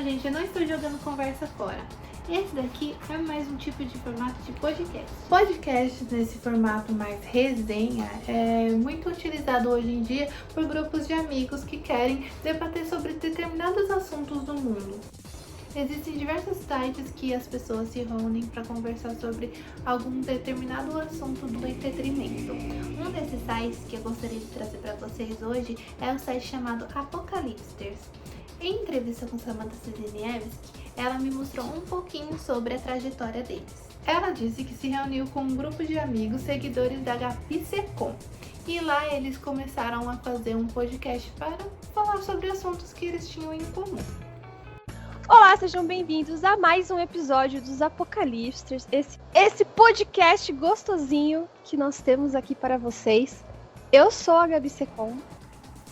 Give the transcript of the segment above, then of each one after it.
gente, eu não estou jogando conversa fora. Esse daqui é mais um tipo de formato de podcast. Podcast nesse formato mais resenha é muito utilizado hoje em dia por grupos de amigos que querem debater sobre determinados assuntos do mundo. Existem diversos sites que as pessoas se reúnem para conversar sobre algum determinado assunto do entretenimento. Um desses sites que eu gostaria de trazer para vocês hoje é o site chamado Apocalipsters. Em entrevista com Samantha Cezeniewski, ela me mostrou um pouquinho sobre a trajetória deles. Ela disse que se reuniu com um grupo de amigos seguidores da Gabi Secom. E lá eles começaram a fazer um podcast para falar sobre assuntos que eles tinham em comum. Olá, sejam bem-vindos a mais um episódio dos Apocalipsters, esse podcast gostosinho que nós temos aqui para vocês. Eu sou a Gabi Secom.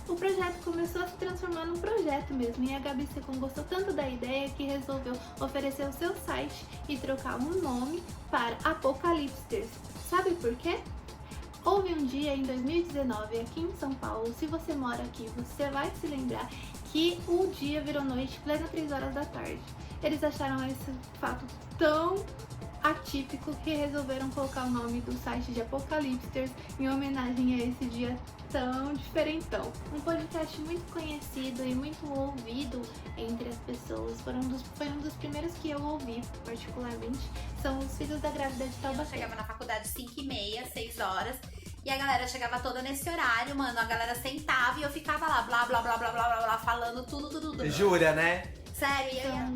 O projeto começou a se transformar num projeto mesmo, e a Gabi Secom gostou tanto da ideia que resolveu oferecer o seu site e trocar o nome para Apocalipsters. Sabe por quê? Houve um dia em 2019 aqui em São Paulo, se você mora aqui, você vai se lembrar que o dia virou noite, plena 3 horas da tarde. Eles acharam esse fato tão atípico que resolveram colocar o nome do site de Apocalipsters em homenagem a esse dia tão diferentão. Um podcast muito conhecido e muito ouvido entre as pessoas. Foi um dos primeiros que eu ouvi, particularmente, são os Filhos da Grávida de Taubaté. Eu chegava na faculdade 5h30, 6 horas, e a galera chegava toda nesse horário, mano, a galera sentava e eu ficava lá, blá, blá, blá, blá, blá, blá, blá, falando tudo. Jura, né? Sério, e aí...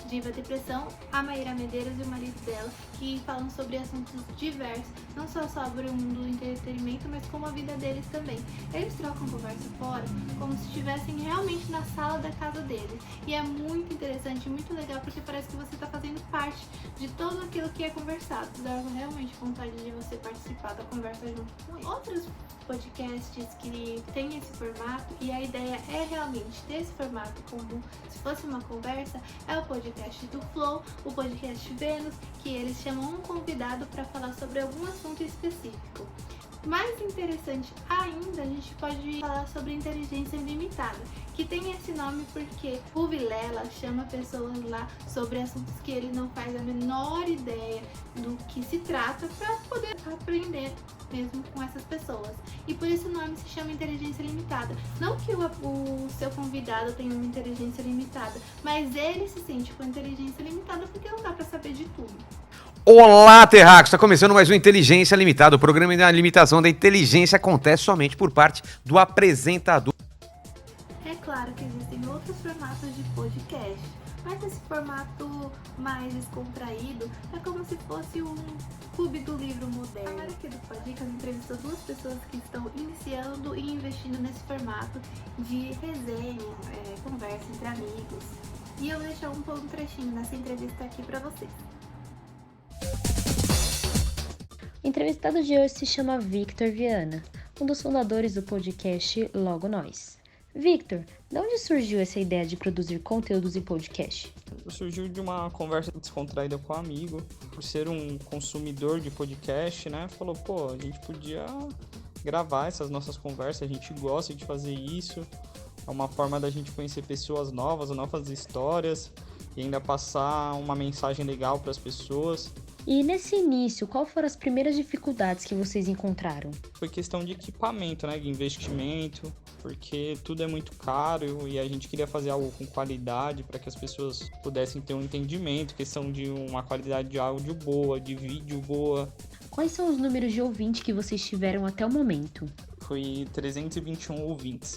Diva Depressão, a Maíra Medeiros e o marido dela, que falam sobre assuntos diversos, não só sobre o mundo do entretenimento, mas como a vida deles também. Eles trocam conversa fora, como se estivessem realmente na sala da casa deles. E é muito interessante, muito legal, porque parece que você está fazendo parte de tudo aquilo que é conversado. Dá realmente vontade de você participar da conversa junto com eles. Outros podcasts que tem esse formato, e a ideia é realmente ter esse formato como se fosse uma conversa, é o podcast do Flow, o podcast Vênus, que eles chamam um convidado para falar sobre algum assunto específico. Mais interessante ainda, a gente pode falar sobre inteligência ilimitada, que tem esse nome porque o Vilela chama pessoas lá sobre assuntos que ele não faz a menor ideia do que se trata para poder aprender mesmo com essas pessoas. E por isso o nome se chama inteligência limitada. Não que o seu convidado tenha uma inteligência limitada, mas ele se sente com inteligência limitada porque não dá para saber de tudo. Olá, Terráqueos! Está começando mais um Inteligência Limitada. O programa da limitação da inteligência acontece somente por parte do apresentador. É claro que existem outros formatos de podcast, mas esse formato mais descontraído é como se fosse um clube do livro moderno. A galera aqui do Podicas entrevistou 2 pessoas que estão iniciando e investindo nesse formato de resenha, conversa entre amigos. E eu vou deixar um trechinho nessa entrevista aqui para vocês. O entrevistado de hoje se chama Victor Viana, um dos fundadores do podcast Logo Nós. Victor, de onde surgiu essa ideia de produzir conteúdos em podcast? Surgiu de uma conversa descontraída com um amigo, por ser um consumidor de podcast, né? Falou, pô, a gente podia gravar essas nossas conversas, a gente gosta de fazer isso, é uma forma da gente conhecer pessoas novas histórias e ainda passar uma mensagem legal para as pessoas. E nesse início, qual foram as primeiras dificuldades que vocês encontraram? Foi questão de equipamento, né, de investimento, porque tudo é muito caro e a gente queria fazer algo com qualidade para que as pessoas pudessem ter um entendimento, questão de uma qualidade de áudio boa, de vídeo boa. Quais são os números de ouvinte que vocês tiveram até o momento? Foi 321 ouvintes.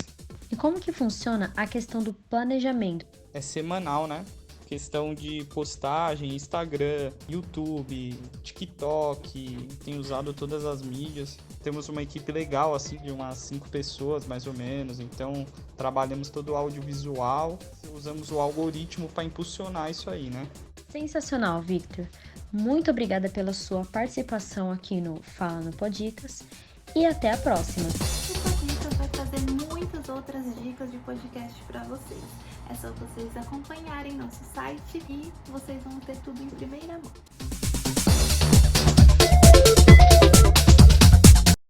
E como que funciona a questão do planejamento? É semanal, né? Questão de postagem, Instagram, YouTube, TikTok, tem usado todas as mídias. Temos uma equipe legal, assim, de umas 5 pessoas, mais ou menos. Então, trabalhamos todo o audiovisual, usamos o algoritmo para impulsionar isso aí, né? Sensacional, Victor. Muito obrigada pela sua participação aqui no Fala no Podicas e até a próxima. O Podicas vai trazer muitas outras dicas de podcast para vocês. É só vocês acompanharem nosso site e vocês vão ter tudo em primeira mão.